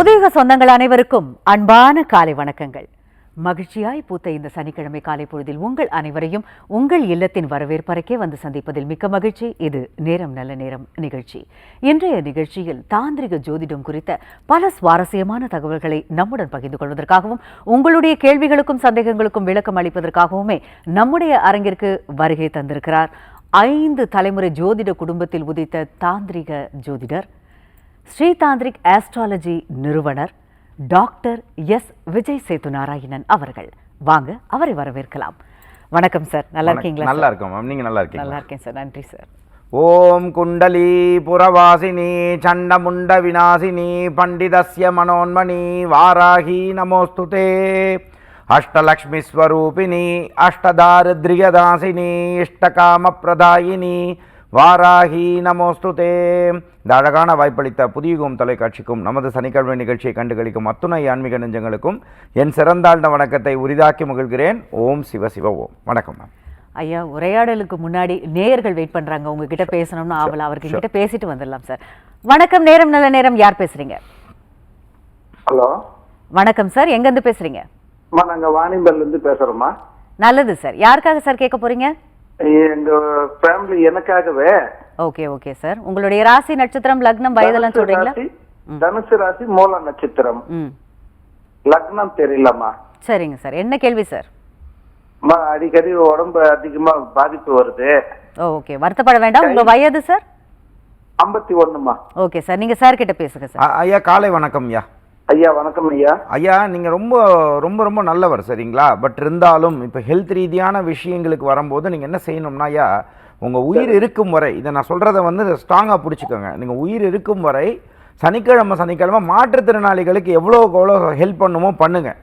புதிய சொந்தங்கள் அனைவருக்கும் அன்பான காலை வணக்கங்கள். மகிழ்ச்சியாய் பூத்த இந்த சனிக்கிழமை காலை பொழுதில் உங்கள் அனைவரையும் உங்கள் இல்லத்தின் வரவேற்பறைக்கே வந்து சந்திப்பதில் மிக்க மகிழ்ச்சி. இது நேரம் நல்ல நேரம் நிகழ்ச்சி. இன்றைய நிகழ்ச்சியில் தாந்திரிக ஜோதிடம் குறித்த பல சுவாரஸ்யமான தகவல்களை நம்முடன் பகிர்ந்து கொள்வதற்காகவும் உங்களுடைய கேள்விகளுக்கும் சந்தேகங்களுக்கும் விளக்கம் அளிப்பதற்காகவுமே நம்முடைய அரங்கிற்கு வருகை தந்திருக்கிறார் 5 தலைமுறை ஜோதிட குடும்பத்தில் உதித்த தாந்திரிக ஜோதிடர், ஸ்ரீதாந்திரிக் ஆஸ்ட்ராலஜி நிறுவனர் டாக்டர் எஸ் விஜய் சேது நாராயணன் அவர்கள். வாங்க அவரை வரவேற்கலாம். வணக்கம் சார், நல்லா இருக்கீங்களா? நல்லா இருக்கோம் மேம், நீங்க நல்லா இருக்கீங்க? நல்லா இருக்கேன் சார், நன்றி சார். ஓம் குண்டலி புரவாசினி சண்டமுண்ட விநாசினி பண்டிதஸ்ய மனோன்மணி வாராகி நமோஸ்துதே. அஷ்டலக்ஷ்மி ஸ்வரூபிணி அஷ்டதாரித்ரியதாசினி இஷ்டகாம பிரதாயினி வாராகி நமோஸ்துதே. இந்த அழகான வாய்ப்பளித்த புதியகம் தொலைக்காட்சிக்கும் நமது சனிக்கிழமை நிகழ்ச்சியை கண்டுகளிக்கும் அத்துணை ஆன்மீக நெஞ்சங்களுக்கும் என் சிறந்தாழ்ந்த வணக்கத்தை உரிதாக்கி மகிழ்கிறேன். ஓம் சிவ சிவ ஓம். வணக்கம் மேம். ஐயா, உரையாடலுக்கு முன்னாடி நேயர்கள் வெயிட் பண்றாங்க, உங்ககிட்ட பேசணும்னு ஆவல. அவர்கிட்ட பேசிட்டு வந்துடலாம் சார். வணக்கம், நேரம் நல்ல நேரம். யார் பேசுறீங்க? ஹலோ, வணக்கம் சார், எங்க இருந்து பேசுறீங்க? நாங்க வாணிம்பல்ல இருந்து பேசுறோமா. நல்லது சார். யாருக்காக சார் கேட்க போறீங்க? எங்க ஃபேமிலி எனக்காகவே. Okay okay sir. உங்களுடைய ராசி, நட்சத்திரம், லக்னம், வயதெல்லாம் சொல்றீங்களா? தனுசு ராசி, மூல நட்சத்திரம். லக்னம் தெரியலம்மா. சரிங்க சார், என்ன கேள்வி சார்? அடிக்கடி உடம்பு அதிகமா பாதிப்பு வருது. ஓகே, வருத்தப்பட வேண்டாம். உங்க வயது சார்? 51மா. ஓகே சார், நீங்க சார் கிட்ட பேசுங்க சார். ஐயா காலை வணக்கம். ஐயா ஐயா வணக்கம். ஐயா ஐயா நீங்கள் ரொம்ப ரொம்ப ரொம்ப நல்லவர், சரிங்களா? பட் இருந்தாலும் இப்போ ஹெல்த் ரீதியான விஷயங்களுக்கு வரும்போது நீங்கள் என்ன செய்யணும்னா, ஐயா உங்கள் உயிர் இருக்கும் வரை, இதை நான் சொல்கிறத வந்து ஸ்ட்ராங்காக பிடிச்சிக்கோங்க. நீங்கள் உயிர் இருக்கும் வரை சனிக்கிழமை மாற்றுத்திறனாளிகளுக்கு எவ்வளோ ஹெல்ப் பண்ணுமோ பண்ணுங்கள்.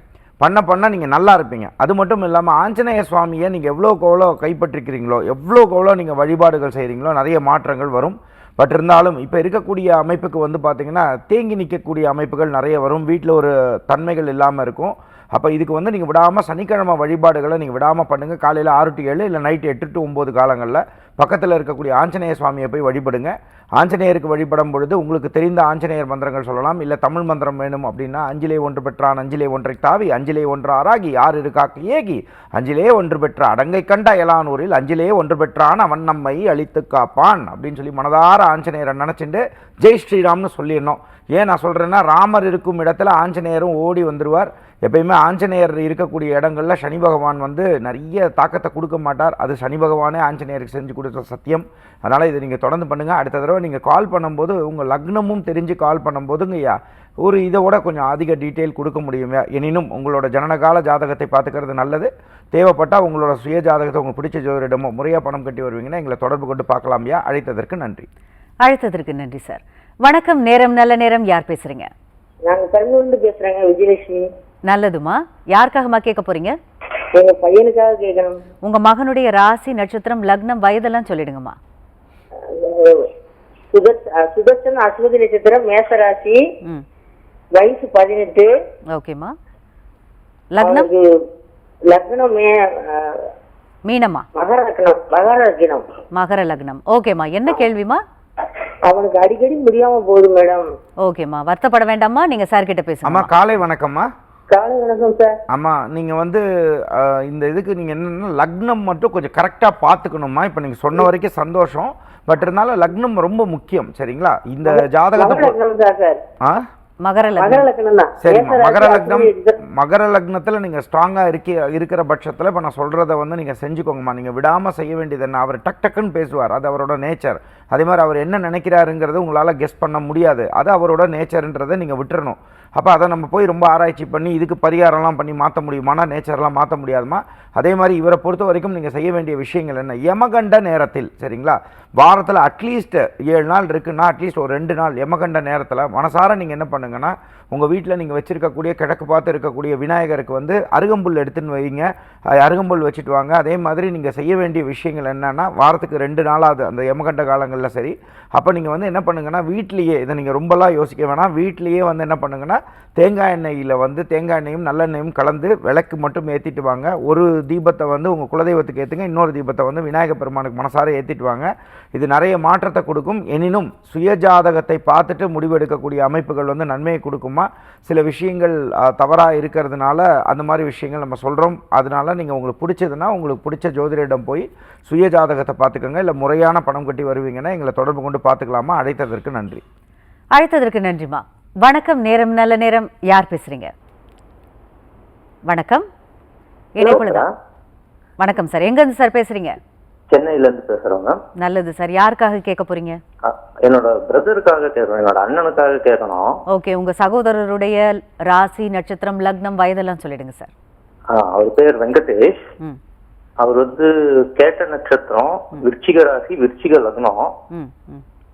பண்ண நீங்கள் நல்லா இருப்பீங்க. அது மட்டும் இல்லாமல் ஆஞ்சநேய சுவாமியை நீங்கள் எவ்வளோ கைப்பற்றிக்கிறீங்களோ, எவ்வளோ நீங்கள் வழிபாடுகள் செய்கிறீங்களோ நிறைய மாற்றங்கள் வரும். பட் இருந்தாலும் இப்போ இருக்கக்கூடிய அமைப்புக்கு வந்து பார்த்திங்கன்னா தேங்கி நிற்கக்கூடிய அமைப்புகள் நிறைய வரும். வீட்டில் ஒரு தன்மைகள் இல்லாமல் இருக்கும். அப்போ இதுக்கு வந்து நீங்கள் விடாமல் சனிக்கிழமை வழிபாடுகளை நீங்கள் விடாமல் பண்ணுங்கள். காலையில் 6 to 7 இல்லை நைட்டு 8 to 9 காலங்களில் பக்கத்தில் இருக்கக்கூடிய ஆஞ்சநேய சுவாமியை போய் வழிபடுங்க. ஆஞ்சநேயருக்கு வழிபடும் பொழுது உங்களுக்கு தெரிந்த ஆஞ்சநேயர் மந்திரங்கள் சொல்லலாம். இல்லை தமிழ் மந்திரம் வேணும் அப்படின்னா, அஞ்சிலே ஒன்று பெற்றான் அஞ்சிலே ஒன்றை தாவி அஞ்சிலே ஒன்று ஆராகி 6 இருக்காக்கு ஏகி அஞ்சிலே ஒன்று பெற்ற அடங்கை கண்ட எலானூரில் அஞ்சிலே ஒன்று பெற்றான் அவன் நம்மை அழித்து காப்பான் அப்படின்னு சொல்லி மனதார ஆஞ்சநேயரை நினச்சிட்டு ஜெய் ஸ்ரீராம்னு சொல்லிடணும். ஏன் நான் சொல்கிறேன்னா, ராமர் இருக்கும் இடத்துல ஆஞ்சநேயரும் ஓடி வந்துடுவார். எப்பயுமே ஆஞ்சநேயர் இருக்கக்கூடிய இடங்களில் சனி பகவான் வந்து நிறைய தாக்கத்தை கொடுக்க மாட்டார். அது சனி பகவானே ஆஞ்சநேயருக்கு செஞ்சு கொடுத்த சத்தியம். அதனால் இதை நீங்கள் தொடர்ந்து பண்ணுங்கள். அடுத்த தடவை நீங்கள் கால் பண்ணும்போது உங்கள் லக்னமும் தெரிஞ்சு கால் பண்ணும்போதுங்கய்யா ஒரு இதோட கொஞ்சம் அதிக டீட்டெயில் கொடுக்க முடியுங்க. எனினும் உங்களோட ஜனனகால ஜாதகத்தை பார்த்துக்கிறது நல்லது. தேவைப்பட்டால் உங்களோட சுய ஜாதகத்தை உங்களுக்கு பிடிச்ச ஜோதிடமோ முறையாக பணம் கட்டி வருவீங்கன்னா எங்களை தொடர்பு கொண்டு பார்க்கலாம்யா. அழைத்ததற்கு நன்றி. அழைத்ததற்கு நன்றி சார். வணக்கம், நேரம் நல்ல நேரம். யார் பேசுறீங்க? நாங்க கண்ணூர்ல பேசுறேங்க, விஜயலட்சுமி. நல்லதுமா. யாருக்காகமா கேட்க போறீங்க? எங்க பையனுக்காக கேட்கணும். உங்க மகனுடைய ராசி, நட்சத்திரம், லக்னம், வயதெல்லாம் சொல்லிடுங்கம்மா. சுதர்சன் அஸ்வதி நட்சத்திரம், மேச ராசி, வயசு 18. ஓகேமா. லக்னம்? லக்னம் மீனம்மா. மகர லக்னம். ஓகேம்மா, என்ன கேள்விமா? அவனுக்கு அடிக்கடி முடியாம போகுது மேடம். ஓகேம்மா, வருத்தப்பட வேண்டாம்மா. நீங்க சார் கிட்ட பேசுங்க. அம்மா காலை வணக்கம்மா. காலை வணக்கம் சார். ஆமா, நீங்க வந்து இந்த இதுக்கு நீங்க என்னன்னா லக்னம் மட்டும் கொஞ்சம் கரெக்டா பாத்துக்கணுமா. இப்ப நீங்க சொன்ன வரைக்கும் சந்தோஷம். பட் இருந்தாலும் லக்னம் ரொம்ப முக்கியம், சரிங்களா? இந்த ஜாதகத்தை மகர லக்னம். சரிம்மா, மகர லக்னத்தில் நீங்கள் ஸ்ட்ராங்காக இருக்கிற பட்சத்தில் இப்போ நான் சொல்கிறத வந்து நீங்கள் செஞ்சுக்கோங்கம்மா. நீங்கள் விடாமல் செய்ய வேண்டியது என்ன, அவர் டக்குன்னு பேசுவார், அது அவரோட நேச்சர். அதே மாதிரி அவர் என்ன நினைக்கிறாருங்கிறது உங்களால் கெஸ் பண்ண முடியாது, அது அவரோட நேச்சர்ன்றதை நீங்கள் விட்டுறணும். அப்போ அதை நம்ம போய் ரொம்ப ஆராய்ச்சி பண்ணி இதுக்கு பரிகாரம்லாம் பண்ணி மாற்ற முடியுமானா நேச்சர்லாம் மாற்ற முடியாதுமா. அதே மாதிரி இவரை பொறுத்த வரைக்கும் நீங்கள் செய்ய வேண்டிய விஷயங்கள் என்ன, யமகண்ட நேரத்தில், சரிங்களா, வாரத்தில் அட்லீஸ்ட் 7 நாள் இருக்குன்னா அட்லீஸ்ட் ஒரு 2 நாள் யமகண்ட நேரத்தில் மனசார நீங்கள் என்ன பண்ணுங்கன்னா, உங்கள் வீட்டில் நீங்கள் வச்சுருக்கக்கூடிய கிழக்கு பார்த்து இருக்கக்கூடிய இருக்கக்கூடிய விநாயகருக்கு வந்து அருகம்புல் எடுத்துன்னு வைங்க, அருகம்புல் வச்சுட்டு வாங்க. அதே மாதிரி நீங்கள் செய்ய வேண்டிய விஷயங்கள் என்னென்னா, வாரத்துக்கு 2 நாளாவது அந்த யமகண்ட காலங்களில் சரி, அப்போ நீங்கள் வந்து என்ன பண்ணுங்கன்னா, வீட்லேயே இதை நீங்கள் ரொம்பலாம் யோசிக்க வேணாம், வீட்லேயே வந்து என்ன பண்ணுங்கன்னா, தேங்காய் எண்ணெயில் வந்து தேங்காய் எண்ணெயும் நல்லெண்ணெயும் கலந்து விளக்கு மட்டும் ஏற்றிட்டு வாங்க. ஒரு தீபத்தை வந்து உங்கள் குலதெய்வத்துக்கு ஏற்றுங்க, இன்னொரு தீபத்தை வந்து விநாயகர் பெருமானுக்கு மனசார ஏற்றிட்டு வாங்க. இது நிறைய மாற்றத்தை கொடுக்கும். எனினும் சுயஜாதகத்தை பார்த்துட்டு முடிவெடுக்கக்கூடிய அமைப்புகள் வந்து நன்மையை கொடுக்குமா, சில விஷயங்கள் தவறாக இருக்கிறதுனால அந்த மாதிரி விஷயங்கள் நம்ம சொல்கிறோம். அதனால நீங்கள் உங்களுக்கு பிடிச்சதுன்னா உங்களுக்கு பிடிச்ச ஜோதிடரிடம் போய் சுயஜாதகத்தை பார்த்துக்கோங்க. இல்லை முறையான பணம் கட்டி வருவீங்கன்னா எங்களை தொடர்பு கொண்டு பார்த்துக்கலாமா? அழைத்ததற்கு நன்றி. அழைத்ததற்கு நன்றிமா. வணக்கம், நேரம் நல்ல நேரம். யார் பேசுறீங்க? வணக்கம், இணைப்புலதான். வணக்கம் சார், எங்க இருந்து சார் பேசுறீங்க? சென்னையில இருந்து பேசுறோங்க. நல்லது சார், யாருக்காக கேட்க போறீங்க? என்னோட பிரதருக்காக கேட்கணும், என்னோட அண்ணனுக்காக கேட்கணும். ஓகே, உங்க சகோதரருடைய ராசி, நட்சத்திரம், லக்னம், வயதெல்லாம் சொல்லிடுங்க சார். அவர் பேர் வெங்கடேஷ். அவர் வந்து கேட்ட நட்சத்திரம், விருச்சிக ராசி, விருச்சிக லக்னம்.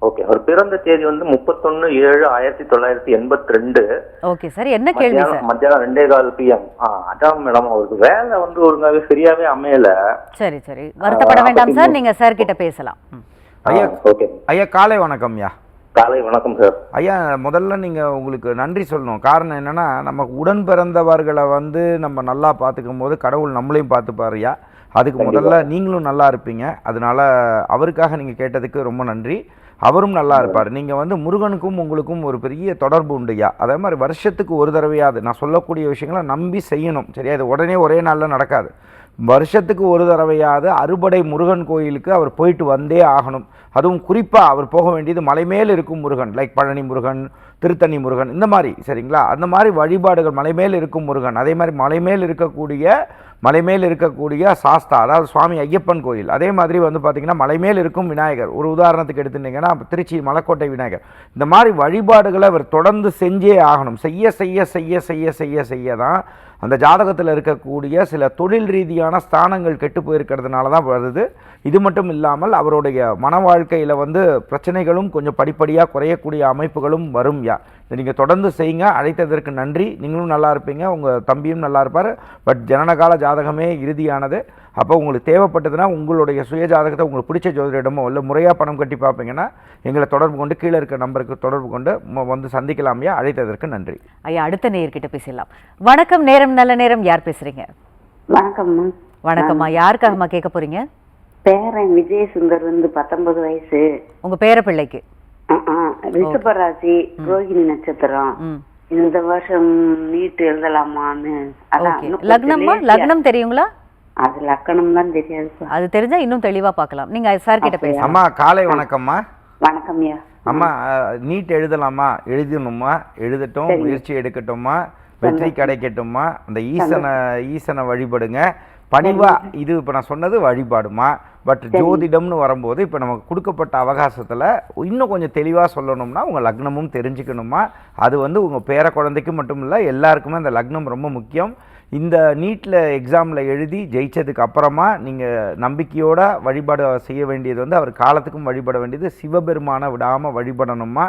ஓகே, அவர் பிறந்த தேதி வந்து 31/7/1982. ஓகே சார், என்ன கேள்வி சார்? மத்தியானம் 2:15 PM. அதான் மேடம், அவருக்கு வேலை வந்து ஒழுங்காவே சரியாவே அமையல. சரி சரி, வருத்தப்பட வேண்டாம் சார், நீங்க சார் கிட்ட பேசலாம். ஐயா ஓகே ஐயா, காலை வணக்கம் ஐயா. காலை வணக்கம் சார். ஐயா, முதல்ல நீங்கள் உங்களுக்கு நன்றி சொல்லணும். காரணம் என்னென்னா, நமக்கு உடன் பிறந்தவர்களை வந்து நம்ம நல்லா பார்த்துக்கும் போது கடவுள் நம்மளையும் பார்த்துப்பாருயா. அதுக்கு முதல்ல நீங்களும் நல்லா இருப்பீங்க. அதனால அவருக்காக நீங்கள் கேட்டதுக்கு ரொம்ப நன்றி. அவரும் நல்லா இருப்பார். நீங்கள் வந்து முருகனுக்கும் உங்களுக்கும் ஒரு பெரிய தொடர்பு உண்டுயா. அதே மாதிரி வருஷத்துக்கு ஒரு தடவையாவது நான் சொல்லக்கூடிய விஷயங்களை நம்பி செய்யணும். சரியா? இது உடனே ஒரே நாளில் நடக்காது. வருஷத்துக்கு ஒரு தடவையாவது அறுபடை முருகன் கோயிலுக்கு அவர் போயிட்டு வந்தே ஆகணும். அதுவும் குறிப்பாக அவர் போக வேண்டியது மலைமேல் இருக்கும் முருகன், லைக் பழனி முருகன், திருத்தணி முருகன், இந்த மாதிரி. சரிங்களா? அந்த மாதிரி வழிபாடுகள், மலைமேல் இருக்கும் முருகன், அதே மாதிரி மலைமேல் இருக்கக்கூடிய சாஸ்தா, அதாவது சுவாமி ஐயப்பன் கோயில், அதே மாதிரி வந்து பார்த்திங்கன்னா மலைமேல் இருக்கும் விநாயகர். ஒரு உதாரணத்துக்கு எடுத்துட்டிங்கன்னா திருச்சி மலைக்கோட்டை விநாயகர். இந்த மாதிரி வழிபாடுகளை அவர் தொடர்ந்து செஞ்சே ஆகணும். செய்ய செய்ய செய்ய செய்ய செய்ய செய்ய தான் அந்த ஜாதகத்தில் இருக்கக்கூடிய சில தொழில் ரீதியான ஸ்தானங்கள் கெட்டு போயிருக்கிறதுனால தான் வருது. இது மட்டும் இல்லாமல் அவருடைய மன வாழ்க்கையில் வந்து பிரச்சனைகளும் கொஞ்சம் படிப்படியாக குறையக்கூடிய அமைப்புகளும் வரும். இதை நீங்கள் தொடர்ந்து செய்யுங்க. அழைத்ததற்கு நன்றி. நீங்களும் நல்லா இருப்பீங்க, உங்கள் தம்பியும் நல்லா இருப்பார். பட் ஜனனகால ஜாதகமே இறுதியானது. அப்போ உங்களுக்கு தேவைப்பட்டதுன்னா உங்களுடைய சுய ஜாதகத்தை உங்களுக்கு பிடிச்ச ஜோதிடமோ இல்லை முறையாக பணம் கட்டி பார்ப்பீங்கன்னா எங்களை தொடர்பு கொண்டு கீழே இருக்க நம்பருக்கு தொடர்பு கொண்டு வந்து சந்திக்கலாம். அழைத்ததற்கு நன்றி. ஐயா, அடுத்த நேயர்கிட்ட பேசலாம். வணக்கம், நேரம் நல்ல நேரம். யார் பேசுறீங்க? வணக்கம்மா. வணக்கம்மா, யாருக்காகம்மா கேட்க போறீங்க? பேரன் விஜய் சுந்தர் வந்து 19 வயசு. உங்க பேர பிள்ளைக்கு? ரிஷபராசி, ரோஹிணி நட்சத்திரம். இந்த வருஷம் நீட் எழுதலாமான்னு. லக்னம்மா, லக்னம் தெரியுங்களா? அது லக்கணம் தான் தெரியாது. அது தெரிஞ்சா இன்னும் தெளிவா பார்க்கலாம். நீங்க சார் கிட்ட பேச. அம்மா காலை வணக்கம்மா. வணக்கம்யா. அம்மா, நீட் எழுதலாமா? எழுதணுமா? எழுதட்டும், முயற்சி எடுக்கட்டுமா? வெற்றி கிடைக்கட்டுமா? அந்த ஈசனை வழிபடுங்க பணிவா. இது இப்போ நான் சொன்னது வழிபாடுமா. பட் ஜோதிடம்னு வரும்போது இப்போ நமக்கு கொடுக்கப்பட்ட அவகாசத்தில் இன்னும் கொஞ்சம் தெளிவாக சொல்லணும்னா உங்கள் லக்னமும் தெரிஞ்சுக்கணுமா. அது வந்து உங்கள் பேர குழந்தைக்கு மட்டும் இல்லை, எல்லாருக்குமே அந்த லக்னம் ரொம்ப முக்கியம். இந்த நீட்டில் எக்ஸாமில் எழுதி ஜெயிச்சதுக்கு அப்புறமா நீங்கள் நம்பிக்கையோட வழிபாடு செய்ய வேண்டியது வந்து அவர் காலத்துக்கும் வழிபட வேண்டியது சிவபெருமானை விடாமல் வழிபடணுமா.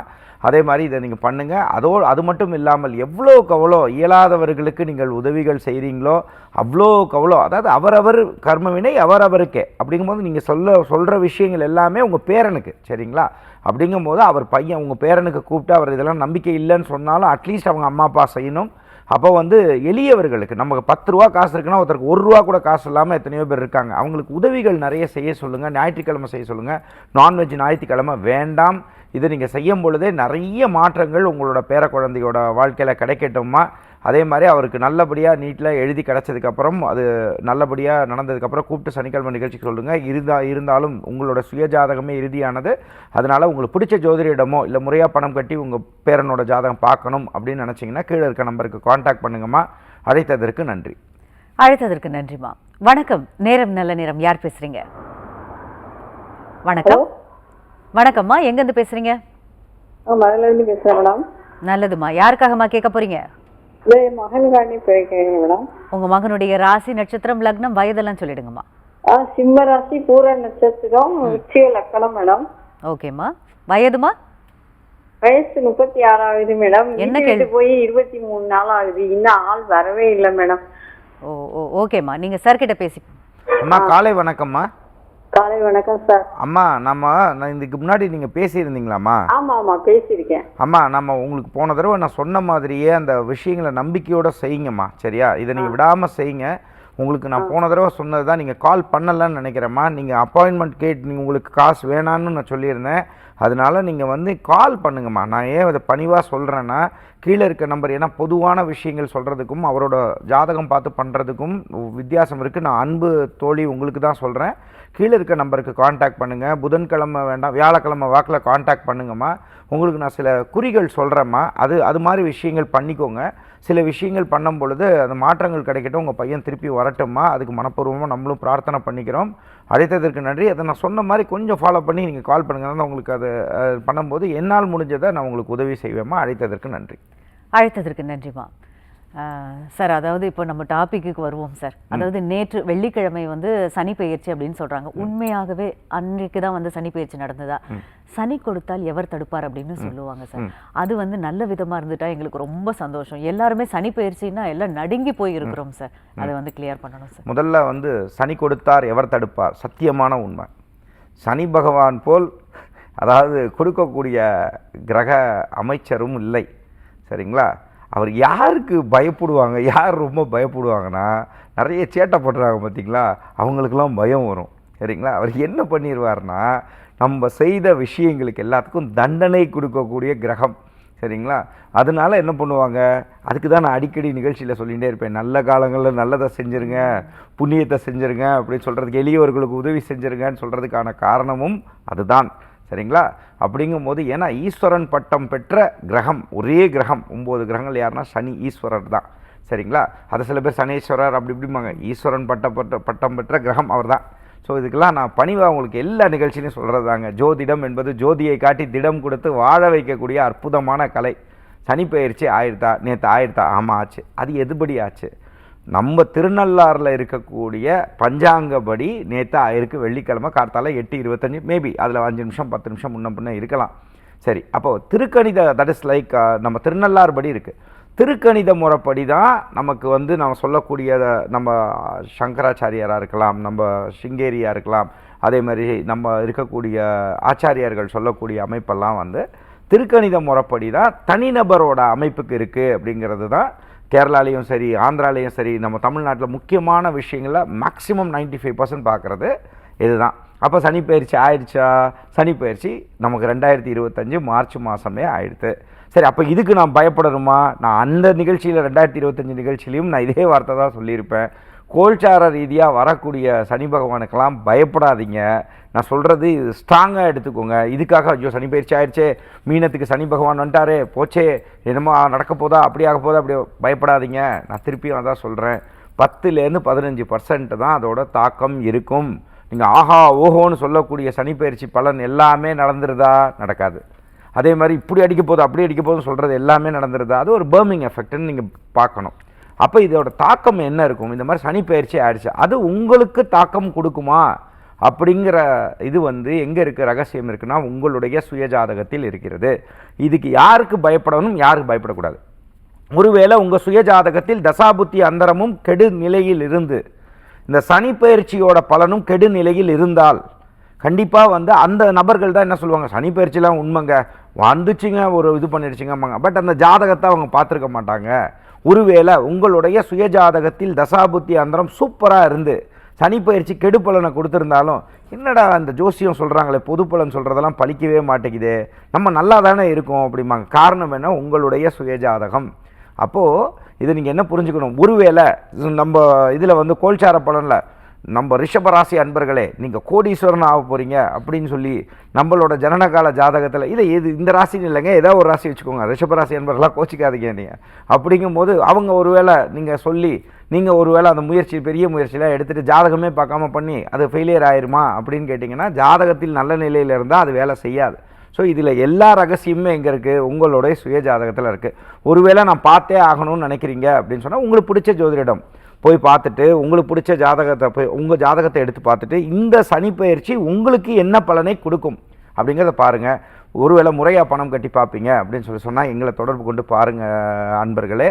அதே மாதிரி இதை நீங்கள் பண்ணுங்கள். அது மட்டும் இல்லாமல் எவ்வளோக்கு அவ்வளோ இயலாதவர்களுக்கு நீங்கள் உதவிகள் செய்கிறீங்களோ அவ்வளோக்கு அவ்வளோ, அதாவது அவரவர் கர்மவினை அவரவருக்கே அப்படிங்கும்போது நீங்கள் சொல்கிற விஷயங்கள் எல்லாமே உங்கள் பேரனுக்கு. சரிங்களா? அப்படிங்கும்போது அவர் பையன் உங்கள் பேரனுக்கு கூப்பிட்டு அவர் இதெல்லாம் நம்பிக்கை இல்லைன்னு சொன்னாலும் அட்லீஸ்ட் அவங்க அம்மா அப்பா செய்யணும். அப்போ வந்து எளியவர்களுக்கு நமக்கு 10 ரூபா காசு இருக்குன்னா ஒருத்தருக்கு 1 ரூபா கூட காசு இல்லாமல் எத்தனையோ பேர் இருக்காங்க. அவங்களுக்கு உதவிகள் நிறைய செய்ய சொல்லுங்கள். ஞாயிற்றுக்கிழமை செய்ய சொல்லுங்கள். நான்வெஜ் ஞாயிற்றுக்கிழமை வேண்டாம். இதை நீங்கள் செய்யும் பொழுதே நிறைய மாற்றங்கள் உங்களோட பேர குழந்தையோட வாழ்க்கையில் கிடைக்கட்டுமா. அதே மாதிரி அவருக்கு நல்லபடியாக நீட்டில் எழுதி கிடச்சதுக்கப்புறம் அது நல்லபடியாக நடந்ததுக்கப்புறம் கூப்பிட்டு சனிக்கிழமை நிகழ்ச்சிக்கு சொல்லுங்கள். இருந்தாலும் உங்களோட சுயஜாதகமே இறுதியானது. அதனால் உங்களுக்கு பிடிச்ச ஜோதிடமோ இல்லை முறையாக பணம் கட்டி உங்கள் பேரனோட ஜாதகம் பார்க்கணும் அப்படின்னு நினச்சிங்கன்னா கீழே இருக்க நம்பருக்கு காண்டாக்ட் பண்ணுங்கம்மா. அழைத்ததற்கு நன்றி. அழைத்ததற்கு நன்றிம்மா. வணக்கம், நேரம் நல்ல நேரம். யார் பேசுகிறீங்க? வணக்கம். வணக்கம்மா, எங்கேருந்து பேசுகிறீங்க? மதுரையிலேருந்து பேசுகிறேன் மேடம். நல்லதுமா, யாருக்காகம்மா கேட்க போகிறீங்க? மகனுக்காண்டி கேட்குறேன் மேடம். உங்கள் மகனுடைய ராசி, நட்சத்திரம், லக்னம், வயதெல்லாம் சொல்லிடுங்கம்மா. சிம்ம ராசி, பூர நட்சத்திரம், விருச்சிக லக்கணம் மேடம். ஓகேம்மா. வயதுமா? வயசு 36 ஆகுது மேடம். என்ன வீட்டு விட்டு போய் 23 நாள் ஆகுது. இன்னும் ஆள் வரவே இல்லை மேடம். ஓ ஓ ஓகேம்மா, நீங்கள் சார் கிட்ட பேசி. அம்மா காலை வணக்கம்மா. காலை வணக்கம் சார். அம்மா நான் இதுக்கு முன்னாடி நீங்கள் பேசியிருந்தீங்களாம்மா? ஆமா ஆமா பேசியிருக்கேன். அம்மா நம்ம உங்களுக்கு போன தடவை நான் சொன்ன மாதிரியே அந்த விஷயங்களை நம்பிக்கையோடு செய்யுங்கம்மா, சரியா? இதை நீங்கள் விடாமல் செய்யுங்க. உங்களுக்கு நான் போன தடவை சொன்னது தான், நீங்கள் கால் பண்ணலன்னு நினைக்கிறேம்மா. நீங்கள் அப்பாயின்மெண்ட் நீங்கள் உங்களுக்கு காசு வேணான்னு நான் சொல்லியிருந்தேன். அதனால நீங்கள் வந்து கால் பண்ணுங்கம்மா. நான் ஏன் அதை பணிவாக சொல்கிறேன்னா, கீழே இருக்க நம்பர், ஏன்னா பொதுவான விஷயங்கள் சொல்கிறதுக்கும் அவரோட ஜாதகம் பார்த்து பண்ணுறதுக்கும் வித்தியாசம் இருக்குது. நான் அன்பு தோழி உங்களுக்கு தான் சொல்கிறேன். கீழே இருக்க நம்பருக்கு காண்டாக்ட் பண்ணுங்கள். புதன்கிழமை வேண்டாம், வியாழக்கிழமை வாக்கில் காண்டாக்ட் பண்ணுங்கம்மா. உங்களுக்கு நான் சில குறிகள் சொல்கிறேம்மா. அது மாதிரி விஷயங்கள் பண்ணிக்கோங்க. சில விஷயங்கள் பண்ணும் பொழுது அந்த மாற்றங்கள் கிடைக்கட்டும், உங்கள் பையன் திருப்பி வரட்டும்மா. அதுக்கு மனப்பூர்வமாக நம்மளும் பிரார்த்தனை பண்ணிக்கிறோம். அழைத்ததற்கு நன்றி. அதை நான் சொன்ன மாதிரி கொஞ்சம் ஃபாலோ பண்ணி நீங்கள் கால் பண்ணுங்கள். உங்களுக்கு அது பண்ணும்போது என்னால் முடிஞ்சதை நான் உங்களுக்கு உதவி செய்வேம்மா. அழைத்ததற்கு நன்றி. அழைத்ததற்கு நன்றிம்மா. சார், அதாவது இப்போ நம்ம டாபிக்கு வருவோம் சார். அதாவது நேற்று வெள்ளிக்கிழமை வந்து சனி பெயர்ச்சி அப்படின்னு சொல்கிறாங்க. உண்மையாகவே அன்றைக்கு தான் வந்து சனி பெயர்ச்சி நடந்ததா? சனி கொடுத்தால் எவர் தடுப்பார் அப்படின்னு சொல்லுவாங்க சார். அது வந்து நல்ல விதமாக இருந்துட்டா எங்களுக்கு ரொம்ப சந்தோஷம். எல்லாருமே சனி பெயர்ச்சின்னா எல்லாம் நடுங்கி போய் இருக்கிறோம் சார். அதை வந்து கிளியர் பண்ணணும் சார். முதல்ல வந்து சனி கொடுத்தார் எவர் தடுப்பார், சத்தியமான உண்மை. சனி பகவான் போல் அதாவது கொடுக்கக்கூடிய கிரக அமைச்சரும் இல்லை, சரிங்களா? அவர் யாருக்கு பயப்படுவாங்க, யார் ரொம்ப பயப்படுவாங்கன்னா, நிறைய சேட்டை பண்ணுறாங்க பார்த்தீங்களா, அவங்களுக்கெல்லாம் பயம் வரும், சரிங்களா? அவர் என்ன பண்ணிடுவார்னா, நம்ம செய்த விஷயங்களுக்கு எல்லாத்துக்கும் தண்டனை கொடுக்கக்கூடிய கிரகம், சரிங்களா? அதனால என்ன பண்ணுவாங்க, அதுக்கு தான் நான் அடிக்கடி நிகழ்ச்சியில் சொல்லிகிட்டே இருப்பேன், நல்ல காலங்களில் நல்லதை செஞ்சுருங்க, புண்ணியத்தை செஞ்சுருங்க அப்படின்னு சொல்கிறதுக்கு, எளியவர்களுக்கு உதவி செஞ்சுருங்கன்னு சொல்கிறதுக்கான காரணமும் அதுதான், சரிங்களா? அப்படிங்கும்போது ஏன்னா ஈஸ்வரன் பட்டம் பெற்ற கிரகம், ஒரே கிரகம், 9 கிரகங்கள் யாருன்னா சனி ஈஸ்வரர் தான், சரிங்களா? அது சில பேர் சனீஸ்வரர் அப்படி இப்படிம்பாங்க. ஈஸ்வரன் பட்டம் பெற்ற கிரகம் அவர் தான். ஸோ இதுக்கெல்லாம் நான் பணிவாக உங்களுக்கு எல்லா நிகழ்ச்சியிலையும் சொல்கிறது தாங்க. ஜோதிடம் என்பது ஜோதியை காட்டி திடம் கொடுத்து வாழ வைக்கக்கூடிய அற்புதமான கலை. சனி பெயர்ச்சி ஆயிடுதா? நேற்று ஆயிடுதா? ஆமாம் ஆச்சு. அது எதுபடி ஆச்சு? நம்ம திருநள்ளாறில் இருக்கக்கூடிய பஞ்சாங்கப்படி நேற்று ஆயிருக்கு. வெள்ளிக்கிழமை கார்த்தால 8:25, மேபி அதில் 5 நிமிஷம் 10 நிமிஷம் முன்ன பின்ன இருக்கலாம். சரி, அப்போது திருக்கணித தட் இஸ் லைக் நம்ம திருநள்ளாறு படி இருக்குது. திருக்கணித முறைப்படி தான் நமக்கு வந்து நம்ம சொல்லக்கூடிய, நம்ம சங்கராச்சாரியாராக இருக்கலாம், நம்ம சிங்கேரியாக இருக்கலாம், அதே மாதிரி நம்ம இருக்கக்கூடிய ஆச்சாரியார்கள் சொல்லக்கூடிய அமைப்பெல்லாம் வந்து திருக்கணித முறைப்படி தான் தனிநபரோட அமைப்புக்கு இருக்குது அப்படிங்கிறது தான். கேரளாலேயும் சரி, ஆந்திராலேயும் சரி, நம்ம தமிழ்நாட்டில் முக்கியமான விஷயங்களில் மேக்ஸிமம் 95% பார்க்குறது இதுதான். அப்போ சனி பயிற்சி ஆயிடுச்சா? சனி பயிற்சி நமக்கு 2025 மார்ச் மாதமே ஆயிடுது. சரி, அப்போ இதுக்கு நான் பயப்படணுமா? நான் அந்த நிகழ்ச்சியில் 2025 நிகழ்ச்சியிலையும் நான் இதே வார்த்தை தான் சொல்லியிருப்பேன். கோல்சார ரீதியாக வரக்கூடிய சனி பகவானுக்கெல்லாம் பயப்படாதீங்க. நான் சொல்கிறது ஸ்ட்ராங்காக எடுத்துக்கோங்க. இதுக்காக ஐயோ சனி பயிற்சி ஆயிடுச்சே, மீனத்துக்கு சனி பகவான் வந்துட்டாரே, போச்சே, என்னமோ நடக்க போதா, அப்படி ஆக போதா, அப்படி பயப்படாதீங்க. நான் திருப்பியும் அதான் சொல்கிறேன், 10லேருந்து 15% தான் அதோட தாக்கம் இருக்கும். நீங்கள் ஆஹா ஓஹோன்னு சொல்லக்கூடிய சனி பயிற்சி பலன் எல்லாமே நடந்துருதா? நடக்காது. அதே மாதிரி இப்படி அடிக்க போதும் அப்படி அடிக்க போதும் சொல்கிறது எல்லாமே நடந்துருதா? அது ஒரு பர்மிங் எஃபெக்ட்னு நீங்கள் பார்க்கணும். அப்போ இதோட தாக்கம் என்ன இருக்கும்? இந்த மாதிரி சனி பயிற்சி ஆயிடுச்சு, அது உங்களுக்கு தாக்கம் கொடுக்குமா அப்படிங்கிற இது வந்து எங்கே இருக்குது? ரகசியம் இருக்குன்னா உங்களுடைய சுயஜாதகத்தில் இருக்கிறது. இதுக்கு யாருக்கு பயப்படணும், யாருக்கு பயப்படக்கூடாது? ஒருவேளை உங்கள் சுயஜாதகத்தில் தசாபுத்தி அந்தரமும் கெடு நிலையில் இருந்து இந்த சனி பயிற்சியோட பலனும் கெடு நிலையில் இருந்தால் கண்டிப்பாக வந்து அந்த நபர்கள் தான் என்ன சொல்லுவாங்க, சனி பயிற்சிலாம் உண்மைங்க, வந்துச்சுங்க, ஒரு இது பண்ணிடுச்சுங்கம்பாங்க. பட் அந்த ஜாதகத்தை அவங்க பார்த்துருக்க மாட்டாங்க. ஒருவேளை உங்களுடைய சுயஜாதகத்தில் தசாபுத்தி அந்தரம் சூப்பராக இருந்து சனி பயிற்சி கெடு பலனை கொடுத்துருந்தாலும், என்னடா அந்த ஜோசியம் சொல்கிறாங்களே பொது பலன் சொல்கிறதெல்லாம் பலிக்கவே மாட்டேங்குது, நம்ம நல்லா தானே இருக்கோம் அப்படிம்பாங்க. காரணம் என்ன? உங்களுடைய சுயஜாதகம். அப்போது இதை நீங்கள் என்ன புரிஞ்சுக்கணும், ஒருவேளை நம்ம இதில் வந்து கோல்சார பலனில் நம்ம ரிஷபராசி அன்பர்களே நீங்கள் கோடீஸ்வரன் ஆக போகிறீங்க அப்படின்னு சொல்லி நம்மளோட ஜனனகால ஜாதகத்தில் இது இந்த ராசின்னு இல்லைங்க, ஏதாவது ஒரு ராசி வச்சுக்கோங்க, ரிஷபராசி அன்பர்களாக கோச்சிக்காதீங்க நீங்கள். அப்படிங்கும்போது அவங்க ஒருவேளை நீங்கள் சொல்லி நீங்கள் ஒருவேளை அந்த முயற்சி பெரிய முயற்சியெலாம் எடுத்துகிட்டு ஜாதகமே பார்க்காம பண்ணி அது ஃபெயிலியர் ஆயிருமா அப்படின்னு கேட்டிங்கன்னா, ஜாதகத்தில் நல்ல நிலையில் இருந்தால் அது வேலை செய்யாது. ஸோ இதில் எல்லா ரகசியமுமே எங்கே இருக்குது? உங்களுடைய சுய ஜாதகத்தில் இருக்குது. ஒருவேளை நான் பார்த்தே ஆகணும்னு நினைக்கிறீங்க அப்படின்னு சொன்னால் உங்களுக்கு பிடிச்ச ஜோதிடம் போய் பார்த்துட்டு, உங்களுக்கு பிடிச்ச ஜாதகத்தை போய் உங்கள் ஜாதகத்தை எடுத்து பார்த்துட்டு இந்த சனி பயிற்சி உங்களுக்கு என்ன பலனை கொடுக்கும் அப்படிங்கிறத பாருங்கள். ஒருவேளை முறையாக பணம் கட்டி பார்ப்பீங்க அப்படின்னு சொன்னால் எங்களை தொடர்பு கொண்டு பாருங்கள் அன்பர்களே.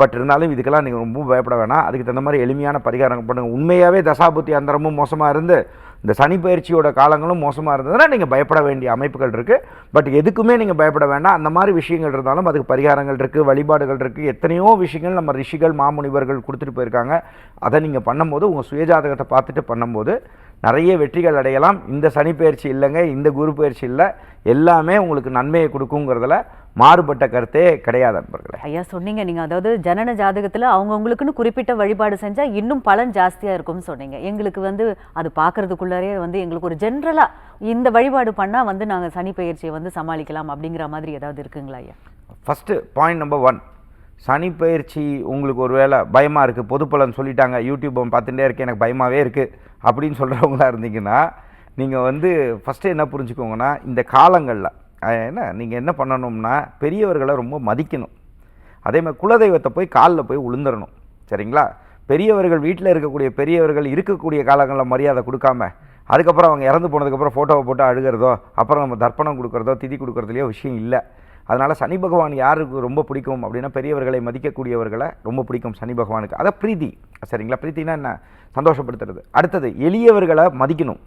பட் இருந்தாலும் இதுக்கெல்லாம் நீங்கள் ரொம்ப பயப்பட வேணாம். அதுக்கு தகுந்த மாதிரி எளிமையான பரிகாரம் பண்ணுங்கள். உண்மையாகவே தசாபுத்தி அந்தரமும் மோசமாக இருந்து இந்த சனி பயிற்சியோட காலங்களும் மோசமாக இருந்ததுன்னா நீங்கள் பயப்பட வேண்டிய அமைப்புகள் இருக்குது. பட் எதுக்குமே நீங்கள் பயப்பட வேண்டாம். அந்த மாதிரி விஷயங்கள் இருந்தாலும் அதுக்கு பரிகாரங்கள் இருக்குது, வழிபாடுகள் இருக்குது, எத்தனையோ விஷயங்கள் நம்ம ரிஷிகள் மாமுனிவர்கள் கொடுத்துட்டு போயிருக்காங்க. அதை நீங்கள் பண்ணும்போது உங்கள் சுயஜாதகத்தை பார்த்துட்டு பண்ணும்போது நிறைய வெற்றிகள் அடையலாம். இந்த சனி பயிற்சி இல்லைங்க, இந்த குரு பயிற்சி இல்லை, எல்லாமே உங்களுக்கு நன்மையை கொடுக்குங்கிறதுல மாறுபட்ட கருத்தே கிடையாது நண்பர்களே. ஐயா சொன்னீங்க நீங்கள், அதாவது ஜனன ஜாதகத்தில் அவங்கவுங்களுக்குன்னு குறிப்பிட்ட வழிபாடு செஞ்சால் இன்னும் பலன் ஜாஸ்தியாக இருக்கும்னு சொன்னீங்க. எங்களுக்கு அது பார்க்கறதுக்குள்ளாரே எங்களுக்கு ஒரு ஜென்ரலாக இந்த வழிபாடு பண்ணால் நாங்கள் சனி பயிற்சியை சமாளிக்கலாம் அப்படிங்கிற மாதிரி ஏதாவது இருக்குங்களா ஐயா? ஃபஸ்ட்டு பாயிண்ட் நம்பர் 1, சனி பயிற்சி உங்களுக்கு ஒரு வேளை பயமாக இருக்குது, பொது பலன் சொல்லிட்டாங்க, யூடியூப் பார்த்துட்டே இருக்கேன் எனக்கு பயமாகவே இருக்குது அப்படின்னு சொல்கிறவங்களா இருந்தீங்கன்னா நீங்கள் ஃபஸ்ட்டு என்ன புரிஞ்சுக்கோங்கன்னா, இந்த காலங்களில் நீங்கள் என்ன பண்ணணும்னா பெரியவர்களை ரொம்ப மதிக்கணும். அதே மாதிரி குலதெய்வத்தை போய் காலில் போய் விழுந்துடணும். சரிங்களா? பெரியவர்கள் வீட்டில் இருக்கக்கூடிய பெரியவர்கள் இருக்கக்கூடிய காலங்களில் மரியாதை கொடுக்காம அதுக்கப்புறம் அவங்க இறந்து போனதுக்கப்புறம் ஃபோட்டோவை போட்டு அழுகிறதோ அப்புறம் நம்ம தர்ப்பணம் கொடுக்குறதோ திதி கொடுக்குறதுலையோ விஷயம் இல்லை. அதனால் சனி பகவான் யாருக்கு ரொம்ப பிடிக்கும் அப்படின்னா பெரியவர்களை மதிக்கக்கூடியவர்களை ரொம்ப பிடிக்கும் சனி பகவானுக்கு. அதை பிரீத்தி. சரிங்களா? பிரீத்தினா என்ன? சந்தோஷப்படுத்துறது. அடுத்தது எளியவர்களை மதிக்கணும்.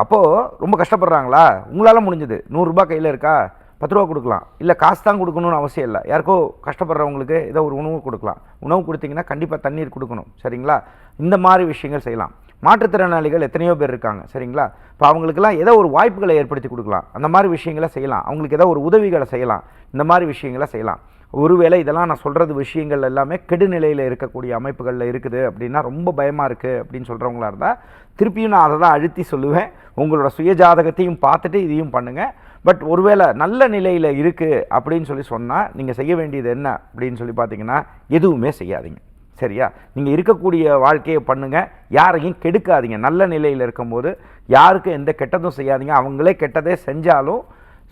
அப்போது ரொம்ப கஷ்டப்படுறாங்களா, உங்களால் முடிஞ்சது 100 ரூபாய் கையில் இருக்கா, 10 ரூபா கொடுக்கலாம், இல்லை காசு தான் கொடுக்கணும்னு அவசியம் இல்லை. யாருக்கோ கஷ்டப்படுறவங்களுக்கு ஏதோ ஒரு உணவு கொடுக்கலாம். உணவு கொடுத்தீங்கன்னா கண்டிப்பாக தண்ணீர் கொடுக்கணும். சரிங்களா? இந்த மாதிரி விஷயங்கள் செய்யலாம். மாற்றுத்திறனாளிகள் எத்தனையோ பேர் இருக்காங்க. சரிங்களா? இப்போ அவங்களுக்கெல்லாம் ஏதோ ஒரு வாய்ப்புகளை ஏற்படுத்தி கொடுக்கலாம். அந்த மாதிரி விஷயங்களை செய்யலாம். அவங்களுக்கு ஏதோ ஒரு உதவிகளை செய்யலாம். இந்த மாதிரி விஷயங்களை செய்யலாம். ஒருவேளை இதெல்லாம் நான் சொல்கிறது விஷயங்கள் எல்லாமே கெடுநிலையில் இருக்கக்கூடிய அமைப்புகளில் இருக்குது அப்படின்னா ரொம்ப பயமாக இருக்குது அப்படின்னு சொல்கிறவங்களா இருந்தால் திருப்பியும் நான் அதை தான் அழுத்தி சொல்லுவேன். உங்களோட சுயஜாதகத்தையும் பார்த்துட்டு இதையும் பண்ணுங்கள். பட் ஒருவேளை நல்ல நிலையில் இருக்குது அப்படின்னு சொன்னால் நீங்கள் செய்ய வேண்டியது என்ன அப்படின்னு பார்த்தீங்கன்னா எதுவுமே செய்யாதீங்க. சரியா? நீங்கள் இருக்கக்கூடிய வாழ்க்கையை பண்ணுங்கள், யாரையும் கெடுக்காதீங்க. நல்ல நிலையில் இருக்கும்போது யாருக்கும் எந்த கெட்டதும் செய்யாதீங்க. அவங்களே கெட்டதே செஞ்சாலும்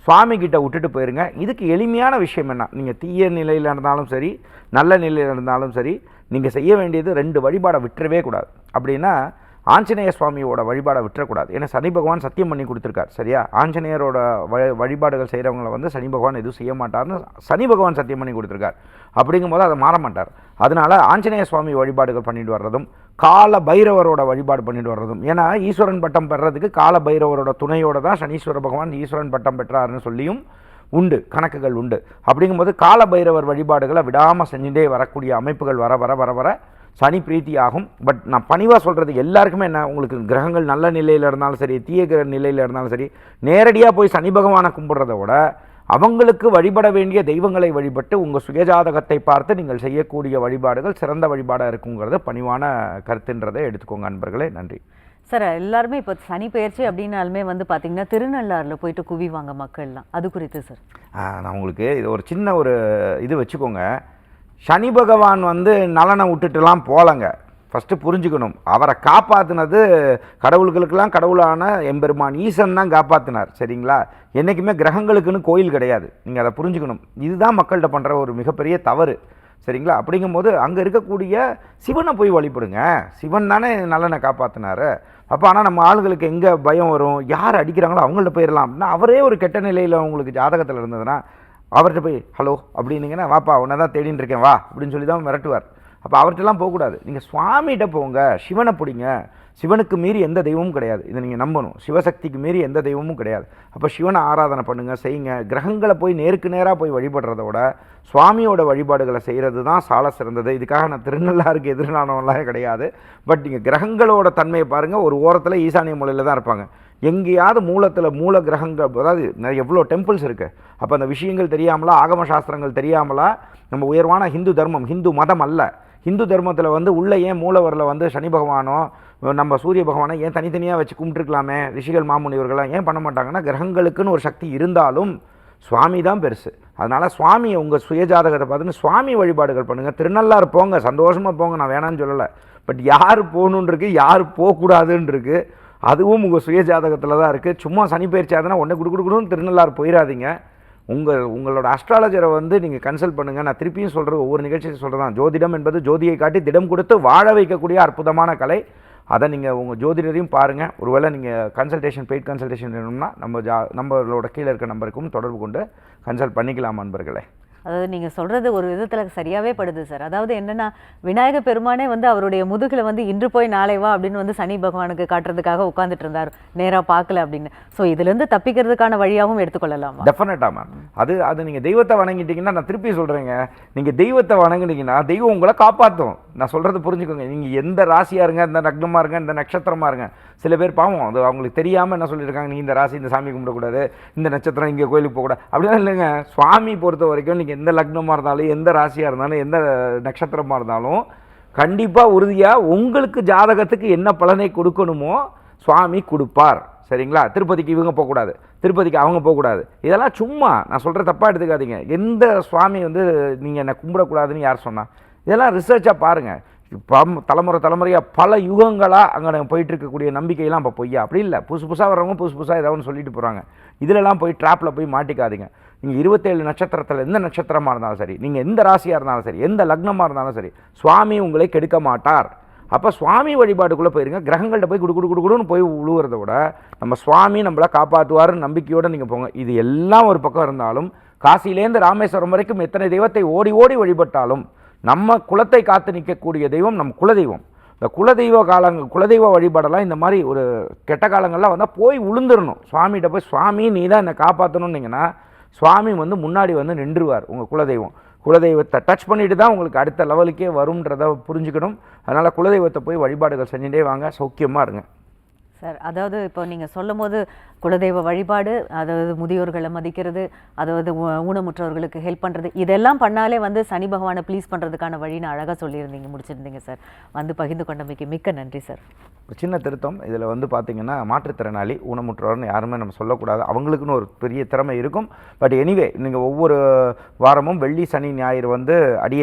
சுவாமி கிட்ட விட்டுட்டு போயிருங்க. இதுக்கு எளிமையான விஷயம் என்ன, நீங்கள் தீய நிலையில் இருந்தாலும் சரி நல்ல நிலையில் இருந்தாலும் சரி நீங்கள் செய்ய வேண்டியது 2 வழிபாடை விட்டுறவே கூடாது. அப்படின்னா ஆஞ்சநேய சுவாமியோட வழிபாடை விட்டுறக்கூடாது. ஏன்னா சனி பகவான் சத்தியம் பண்ணி கொடுத்துருக்கார். சரியா? ஆஞ்சநேயரோட வழிபாடுகள் செய்கிறவங்களை சனி பகவான் எதுவும் செய்ய மாட்டார்னு சனி பகவான் சத்தியம் பண்ணி கொடுத்துருக்கார். அப்படிங்கும்போது அதை மாற மாட்டார். அதனால் ஆஞ்சநேய சுவாமி வழிபாடுகள் பண்ணிட்டு வர்றதும் கால பைரவரோட வழிபாடு பண்ணிட்டு வர்றதும். ஏன்னா ஈஸ்வரன் பட்டம் பெறதுக்கு கால பைரவரோட துணையோடு தான் சனீஸ்வர பகவான் ஈஸ்வரன் பட்டம் பெற்றாருன்னு சொல்லியும் உண்டு, கணக்குகள் உண்டு. அப்படிங்கும்போது கால பைரவர் வழிபாடுகளை விடாமல் செஞ்சுட்டே வரக்கூடிய அமைப்புகள் வர வர வர வர சனி பிரீத்தி ஆகும். பட் நான் பணிவாக சொல்கிறது எல்லாருக்குமே என்ன, உங்களுக்கு கிரகங்கள் நல்ல நிலையில் இருந்தாலும் சரி தீய கிரக நிலையில் இருந்தாலும் சரி நேரடியாக போய் சனி பகவானை கும்பிட்றத விட அவங்களுக்கு வழிபட வேண்டிய தெய்வங்களை வழிபட்டு உங்கள் சுயஜாதகத்தை பார்த்து நீங்கள் செய்யக்கூடிய வழிபாடுகள் சிறந்த வழிபாடாக இருக்குங்கிறது பணிவான கருத்துன்றதை எடுத்துக்கோங்க அன்பர்களே. நன்றி சார். எல்லாருமே இப்போ சனி பயிற்சி அப்படின்னாலுமே பார்த்தீங்கன்னா திருநள்ளாறில் போயிட்டு குவிவாங்க மக்கள்லாம், அது குறித்து சார்? நான் உங்களுக்கு இது ஒரு சின்ன ஒரு இது வச்சுக்கோங்க. சனி பகவான் நலனை விட்டுட்டுலாம் போகலங்க. ஃபஸ்ட்டு புரிஞ்சுக்கணும், அவரை காப்பாற்றினது கடவுள்களுக்கெல்லாம் கடவுளான எம்பெருமான் ஈசன் தான் காப்பாற்றினார். சரிங்களா? என்றைக்குமே கிரகங்களுக்குன்னு கோயில் கிடையாது. நீங்கள் அதை புரிஞ்சுக்கணும். இதுதான் மக்கள்கிட்ட பண்ணுற ஒரு மிகப்பெரிய தவறு. சரிங்களா? அப்படிங்கும்போது அங்கே இருக்கக்கூடிய சிவனை போய் வழிபடுங்க. சிவன் தானே நலனை காப்பாற்றினார். அப்போ ஆனால் நம்ம ஆளுகளுக்கு எங்கே பயம் வரும், யார் அடிக்கிறாங்களோ அவங்கள்ட்ட போயிடலாம் அப்படின்னா, அவரே ஒரு கெட்ட நிலையில் உங்களுக்கு ஜாதகத்தில் இருந்ததுன்னா அவர்கிட்ட போய் ஹலோ அப்படின்னீங்கன்னா வாப்பா உன்னை தான் தேடின்னு இருக்கேன் வா அப்படின்னு சொல்லி தான் மிரட்டுவார். அப்போ அவர்கிட்டலாம் போகக்கூடாது. நீங்கள் சுவாமிகிட்ட போங்க, சிவனை பிடிங்க. சிவனுக்கு மீறி எந்த தெய்வமும் கிடையாது. இதை நீங்கள் நம்பணும். சிவசக்திக்கு மீறி எந்த தெய்வமும் கிடையாது. அப்போ சிவனை ஆராதனை பண்ணுங்கள், செய்யுங்க. கிரகங்களை போய் நேருக்கு நேராக போய் வழிபடுறத விட சுவாமியோட வழிபாடுகளை செய்கிறது தான் சால சிறந்தது. இதுக்காக நான் திருநள்ளாருக்கு எதிரானவெல்லாம் கிடையாது. பட் நீங்கள் கிரகங்களோட தன்மையை பாருங்கள். ஒரு ஓரத்தில் ஈசானிய மூலையில் தான் இருப்பாங்க. எங்கேயாவது மூல கிரகங்கள், அதாவது நிறைய எவ்வளோ டெம்பிள்ஸ் இருக்குது. அப்போ அந்த விஷயங்கள் தெரியாமலா, ஆகம சாஸ்திரங்கள் தெரியாமலா, நம்ம உயர்வான ஹிந்து தர்மம், ஹிந்து மதம் அல்ல, ஹிந்து தர்மத்தில் உள்ள ஏன் மூலவரில் சனி பகவானோ நம்ம சூரிய பகவானை ஏன் தனித்தனியாக வச்சு கும்பிட்டுருக்கலாமே? ரிஷிகள் மாமுனிவர்களாம் ஏன் பண்ண மாட்டாங்கன்னா, கிரகங்களுக்குன்னு ஒரு சக்தி இருந்தாலும் சுவாமி தான் பெருசு. அதனால் சுவாமியை உங்கள் சுயஜாதகத்தை பார்த்துன்னு சுவாமி வழிபாடுகள் பண்ணுங்கள். திருநள்ளாறு போங்க, சந்தோஷமாக போங்க, நான் வேணான்னு சொல்லலை. பட் யார் போகணுன்னு இருக்குது, யார் போகக்கூடாதுன்னு இருக்குது, அதுவும் உங்கள் சுயஜாதகத்தில் தான் இருக்குது. சும்மா சனி பயிற்சி ஆகுதுன்னா ஒன்று கொடுக்கணும்னு திருநள்ளாறு போயிடாதீங்க. உங்களோட அஸ்ட்ராலஜரை நீங்கள் கன்சல்ட் பண்ணுங்கள். நான் திருப்பியும் சொல்கிறது, ஒவ்வொரு நிகழ்ச்சியும் சொல்கிறது தான், ஜோதிடம் என்பது ஜோதியை காட்டி திடம் கொடுத்து வாழ வைக்கக்கூடிய அற்புதமான கலை. அதை நீங்கள் உங்கள் ஜோதிடரையும் பாருங்கள். ஒருவேளை நீங்கள் கன்சல்டேஷன் பெய்ட் கன்சல்டேஷன் வேணும்னா நம்மளோட கீழே இருக்க நம்பருக்கும் தொடர்பு கொண்டு கன்சல்ட் பண்ணிக்கலாம் நண்பர்களே. அதாவது நீங்கள் சொல்கிறது ஒரு விதத்தில் சரியாகவே படுது சார். அதாவது என்னென்னா, விநாயக பெருமானே வந்து அவருடைய முதுகில் வந்து இன்று போய் நாளை வா அப்படின்னு வந்து சனி பகவானுக்கு காட்டுறதுக்காக உட்காந்துட்டு இருந்தார், நேராக பார்க்கல அப்படின்னு. ஸோ இதுலேருந்து தப்பிக்கிறதுக்கான வழியாகவும் எடுத்துக்கொள்ளலாமா? டெஃபினட்டாக மேம். அது நீங்கள் தெய்வத்தை வணங்கிட்டீங்கன்னா, நான் திருப்பி சொல்கிறேங்க, நீங்கள் தெய்வத்தை வணங்கினீங்கன்னா தெய்வம் உங்களை காப்பாற்றும். நான் சொல்கிறது புரிஞ்சுக்கோங்க. நீங்கள் எந்த ராசியாக இருங்க, இந்த லக்னமாக இருங்க, இந்த நட்சத்திரமாக இருங்க. சில பேர் பாவம் அது அவங்களுக்கு தெரியாமல் என்ன சொல்லியிருக்காங்க, நீங்கள் இந்த ராசி இந்த சாமி கும்பிடக்கூடாது, இந்த நட்சத்திரம் இங்கே கோயிலுக்கு போகக்கூடாது அப்படிலாம் இல்லைங்க. சுவாமி பொறுத்த வரைக்கும் நீங்கள் எந்த லக்னமாக இருந்தாலும், எந்த ராசியாக இருந்தாலும், எந்த நட்சத்திரமாக இருந்தாலும் கண்டிப்பாக உறுதியாக உங்களுக்கு ஜாதகத்துக்கு என்ன பலனை கொடுக்கணுமோ சுவாமி கொடுப்பார். சரிங்களா? திருப்பதிக்கு இவங்க போகக்கூடாது, திருப்பதிக்கு அவங்க போகக்கூடாது, இதெல்லாம் சும்மா நான் சொல்கிற தப்பாக எடுத்துக்காதீங்க. எந்த சுவாமி வந்து நீங்கள் என்னை கும்பிடக்கூடாதுன்னு யார் சொன்னால்? இதெல்லாம் ரிசர்ச்சாக பாருங்கள். தலைமுறையாக பல யுகங்களாக அங்கே போயிட்டு இருக்கக்கூடிய நம்பிக்கையெல்லாம் இப்போ பொய்யா? அப்படி இல்லை. புதுசாக வர்றவங்க புதுசாக ஏதாவது ஒன்று சொல்லிட்டு போகிறாங்க. இதிலெல்லாம் போய் ட்ராப்பில் போய் மாட்டிக்காதீங்க. நீங்கள் 27 நட்சத்திரத்தில் எந்த நட்சத்திரமாக இருந்தாலும் சரி, நீங்கள் எந்த ராசியாக இருந்தாலும் சரி, எந்த லக்னமாக இருந்தாலும் சரி, சுவாமி உங்களை கெடுக்க மாட்டார். அப்போ சுவாமி வழிபாட்டுக்குள்ளே போயிருங்க. கிரகங்கள்கிட்ட போய் குடுன்னு போய் உழுவுறத விட நம்ம சுவாமி நம்மளை காப்பாற்றுவாருன்னு நம்பிக்கையோடு நீங்கள் போங்க. இது எல்லாம் ஒரு பக்கம் இருந்தாலும், காசியிலேருந்து ராமேஸ்வரம் வரைக்கும் எத்தனை தெய்வத்தை ஓடி ஓடி வழிபட்டாலும் நம்ம குலத்தை காத்து நிற்கக்கூடிய தெய்வம் நம்ம குலதெய்வம். இந்த குலதெய்வ வழிபாடெல்லாம் இந்த மாதிரி ஒரு கெட்ட காலங்கள்லாம் வந்தால் போய் உளுந்துடணும். சுவாமிகிட்ட போய், சுவாமி நீ தான் என்னை காப்பாற்றணுன்னீங்கன்னா சுவாமி வந்து முன்னாடி வந்து நின்றுவார். உங்கள் குலதெய்வத்தை டச் பண்ணிட்டு தான் உங்களுக்கு அடுத்த லெவலுக்கே வரும்ன்றதை புரிஞ்சுக்கணும். அதனால் குலதெய்வத்தை போய் வழிபாடுகள் செஞ்சுட்டே வாங்க, சௌக்கியமாக இருங்க சார். அதாவது இப்போ நீங்கள் சொல்லும் போது குலதெய்வ வழிபாடு, அதாவது முதியோர்களை மதிக்கிறது, அதாவது ஊனமுற்றவர்களுக்கு ஹெல்ப் பண்ணுறது, இதெல்லாம் பண்ணாலே வந்து சனி பகவானை ப்ளீஸ் பண்ணுறதுக்கான வழின்னு அழகாக சொல்லியிருந்தீங்க, முடிச்சிருந்தீங்க சார். வந்து பகிர்ந்து கொண்டமைக்கு மிக்க நன்றி சார். ஒரு சின்ன திருத்தம் இதில் வந்து பார்த்திங்கன்னா, மாற்றுத்திறனாளி ஊனமுற்றவர்னு யாருமே நம்ம சொல்லக்கூடாது. அவங்களுக்குன்னு ஒரு பெரிய திறமை இருக்கும். பட் எனிவே, நீங்கள் ஒவ்வொரு வாரமும் வெள்ளி சனி ஞாயிறு வந்து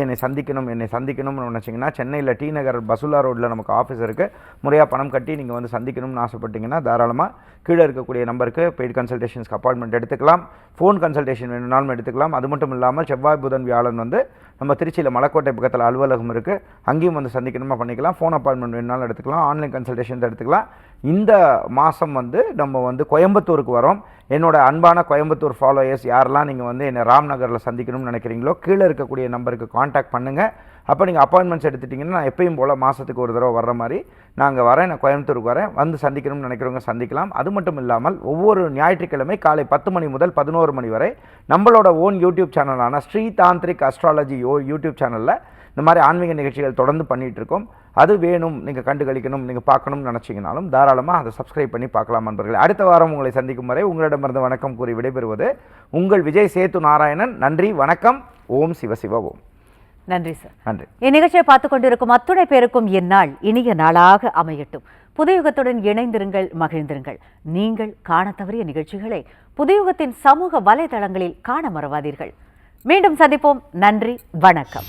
என்னை சந்திக்கணும்னு நினச்சிங்கன்னா, சென்னையில் டி நகர் பசுல்லா ரோட்டில் நமக்கு ஆஃபீஸ் இருக்குது. முறையாக பணம் கட்டி நீங்கள் வந்து சந்திக்கணும்னு ஆசைப்பட்டீங்கன்னா தாராளமாக கீழே இருக்கக்கூடிய நம்பருக்கு பெய்ட் கன்சல்டேஷன்ஸ்க்கு அப்பாயின்மெண்ட் எடுத்துக்கலாம். ஃபோன் கன்சல்டேஷன் வேணும்னாலும் எடுத்துக்கலாம். அது மட்டும் இல்லாமல் செவ்வாய் புதன் வியாழன் வந்து நம்ம திருச்சியில் மலைக்கோட்டை பக்கத்தில் அலுவலகம் இருக்குது, அங்கேயும் வந்து சந்திக்கணுமா பண்ணிக்கலாம். ஃபோன் அப்பாயின்மெண்ட் வேணுனாலும் எடுத்துக்கலாம், ஆன்லைன் கன்சல்டேஷன்ஸ் எடுத்துக்கலாம். இந்த மாதம் வந்து நம்ம வந்து கோயம்புத்தூருக்கு வரோம். என்னோட அன்பான கோயம்புத்தூர் ஃபாலோயர்ஸ் யாரெல்லாம் நீங்கள் வந்து என்னை ராம்நகரில் சந்திக்கணும்னு நினைக்கிறீங்களோ கீழே இருக்கக்கூடிய நம்பருக்கு காண்டாக்ட் பண்ணுங்கள். அப்போ நீங்கள் அப்பாயின்மெண்ட்ஸ் எடுத்துட்டிங்கன்னா, நான் எப்பயும் போல் மாதத்துக்கு ஒரு தடவை வர்ற மாதிரி நாங்கள் வரேன், நான் கோயம்புத்தூருக்கு வரேன், வந்து சந்திக்கணும்னு நினைக்கிறவங்க சந்திக்கலாம். அது மட்டும் இல்லாமல் ஒவ்வொரு ஞாயிற்றுக்கிழமை காலை 10 மணி முதல் 11 மணி வரை நம்மளோட ஓன் யூடியூப் சேனலான ஸ்ரீ தாந்திரிக் அஸ்ட்ராலஜி யூடியூப் சேனலில் இந்த மாதிரி ஆன்மீக நிகழ்ச்சிகள் தொடர்ந்து பண்ணிகிட்டு இருக்கோம். அது வேணும், நீங்கள் கண்டுகளிக்கணும், நீங்கள் பார்க்கணும்னு நினச்சிங்கனாலும் தாராளமாக அதை சப்ஸ்கிரைப் பண்ணி பார்க்கலாம் நண்பர்களே. அடுத்த வாரம் உங்களை சந்திக்கும் வரை உங்களிடமிருந்து வணக்கம் கூறி விடைபெறுவது உங்கள் விஜய் சேத்து நாராயணன். நன்றி, வணக்கம். ஓம் சிவசிவ ஓம். நன்றி சார். நன்றி. இந்நிகழ்ச்சியை பார்த்துக் கொண்டிருக்கும் அத்துணை பேருக்கும் என் நாள் இனிய நாளாக அமையட்டும். புதுயுகத்துடன் இணைந்திருங்கள், மகிழ்ந்திருங்கள். நீங்கள் காண தவறிய நிகழ்ச்சிகளை புதுயுகத்தின் சமூக வலைதளங்களில் காண மறவாதீர்கள். மீண்டும் சந்திப்போம். நன்றி, வணக்கம்.